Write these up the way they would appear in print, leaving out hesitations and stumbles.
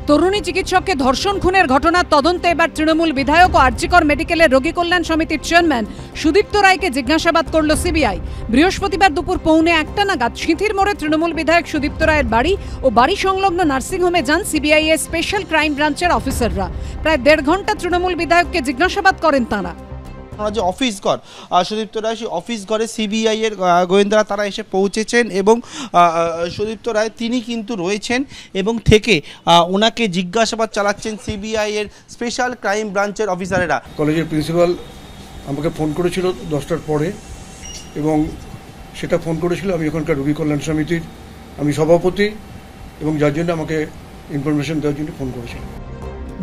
তরুণী চিকিৎসককে ধর্ষণ খুনের ঘটনার তদন্তে এবার তৃণমূল বিধায়ক ও আরজিকর মেডিকেলের রোগী কল্যাণ সমিতির চেয়ারম্যান সুদীপ্ত রায়কে জিজ্ঞাসাবাদ করল সিবিআই। বৃহস্পতিবার দুপুর 1:15 নাগাদ সিঁথির মোড়ে তৃণমূল বিধায়ক সুদীপ্ত রায়ের বাড়ি ও বাড়ি সংলগ্ন নার্সিংহোমে যান সিবিআই এর স্পেশাল ক্রাইম ব্রাঞ্চের অফিসাররা। প্রায় 1.5 ঘন্টা তৃণমূল বিধায়ককে জিজ্ঞাসাবাদ করেন তাঁরা। যে অফিস ঘর সুদীপ্ত রায়, সেই অফিস ঘরে সিবিআই এর গোয়েন্দারা তারা এসে পৌঁছেছেন এবং সুদীপ্ত রায় তিনি কিন্তু রয়েছেন এবং থেকে ওনাকে জিজ্ঞাসাবাদ চালাচ্ছেন সিবিআই এর স্পেশাল ক্রাইম ব্রাঞ্চের অফিসারেরা। কলেজের প্রিন্সিপাল আমাকে ফোন করেছিল 10টার পরে এবং সেটা ফোন করেছিল আমি ওখানকার রোগী কল্যাণ সমিতির আমি সভাপতি এবং যার জন্য আমাকে ইনফরমেশন দেওয়ার জন্য ফোন করেছিল।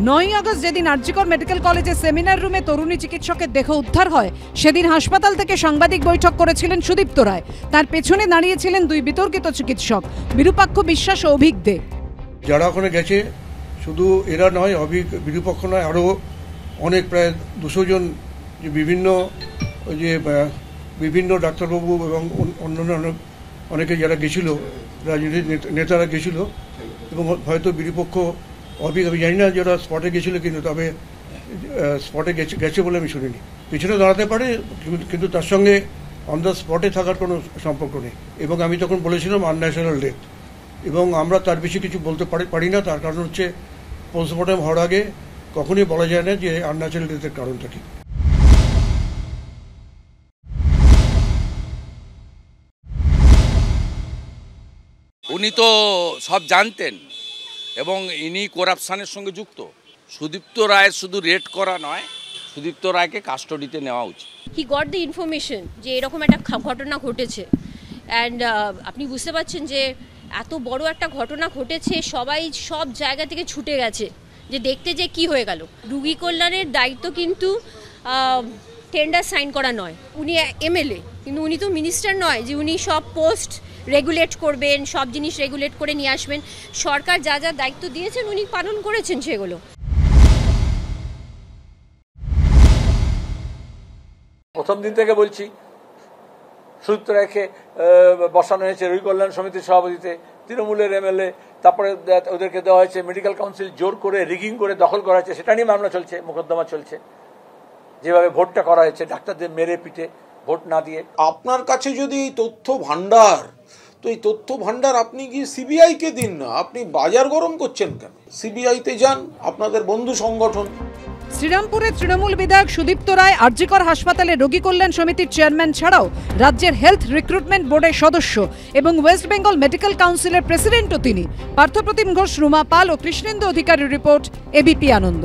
9 আগস্ট যেদিন আরজিকর মেডিকেল কলেজের সেমিনার রুমে তরুণী চিকিৎসকের দেহ উদ্ধার হয়, সেদিন হাসপাতাল থেকে সাংবাদিক বৈঠক করেছিলেন সুদীপ্ত রায়। তার পেছনে দাঁড়িয়েছিলেন দুই বিতর্কিত চিকিৎসক, বিরূপাক্ষ বিশ্বাস ও অভিক দে। যারা ওখানে গেছে শুধু এরা নয়, বিরূপাক্ষ নয়, আরও অনেক প্রায় 200 জন যে বিভিন্ন ডাক্তারবাবু এবং অন্যান্য অনেকে যারা গেছিল, রাজনীতির নেতারা গেছিল এবং হয়তো বিরূপক্ষ অভিক আমি জানি না যারা স্পটে গেছিল, কিন্তু তবে স্পটে গেছে বলে আমি শুনিনি। পিছনে দাঁড়াতে পারে কিন্তু তার সঙ্গে অন দ্য স্পটে থাকার কোনো সম্পর্ক নেই। এবং আমি তখন বলেছিলাম আনন্যাচারাল ডেথ, এবং আমরা তার বেশি কিছু বলতে পারি না। তার কারণ হচ্ছে পোস্টমর্টম হওয়ার আগে কখনোই বলা যায় না যে আনন্যাচারাল ডেথের কারণটা কি। উনি তো সব জানতেন এবং ইনি করাপশানের সঙ্গে যুক্ত। সুদীপ্ত রায়ের শুধু রেড করা নয়, সুদীপ্ত রায়কে কাস্টডিতে নেওয়া উচিত। হি গট দ্য ইনফরমেশন যে এরকম একটা ঘটনা ঘটেছে, অ্যান্ড আপনি বুঝতে পারছেন যে এত বড় একটা ঘটনা ঘটেছে, সবাই সব জায়গা থেকে ছুটে গেছে যে দেখতে যে কি হয়ে গেল। রোগী কল্যাণের দায়িত্ব কিন্তু টেন্ডার সাইন করা নয়। উনি এমএলএ, কিন্তু উনি তো মিনিস্টার নয় যে উনি সব পোস্ট রেগুলেট করবেন, সব জিনিস রেগুলেট করে নিয়ে আসবেন। সরকার যা যা দায়িত্ব দিয়েছেন উনি পালন করেছেন সেগুলো। প্রথম দিন থেকে বলছি সুদীপ্ত রায়কে বসানো হয়েছে রোগী কল্যাণ সমিতির সভাপতিতে, তৃণমূলের এমএলএ, তারপরে ওদেরকে দেওয়া হয়েছে মেডিকেল কাউন্সিল, জোর করে রিগিং করে দখল করা হয়েছে, সেটা নিয়ে মামলা চলছে, মোকদ্দমা চলছে। যেভাবে ভোটটা করা হয়েছে ডাক্তারদের মেরে পিটে ভোট না দিয়ে। আপনার কাছে যদি এই তথ্য ভান্ডার, তো এই তথ্য ভান্ডার আপনি কি সিবিআইকে দিন না, আপনি বাজার গরম করছেন কেন? সিবিআইতে যান, আপনাদের বন্ধু সংগঠন। শ্রীরামপুরের তৃণমূল বিধায়ক সুদীপ্ত রায় আরজিকর হাসপাতালের রোগী কল্যাণ সমিতির চেয়ারম্যান ছাড়াও রাজ্যের হেলথ রিক্রুটমেন্ট বোর্ডের সদস্য এবং ওয়েস্ট বেঙ্গল মেডিকেল কাউন্সিলের প্রেসিডেন্টও তিনি। পার্থপ্রতিম ঘোষ, রুমা পাল ও কৃষ্ণেন্দু অধিকারীর রিপোর্ট, এবিপি আনন্দ।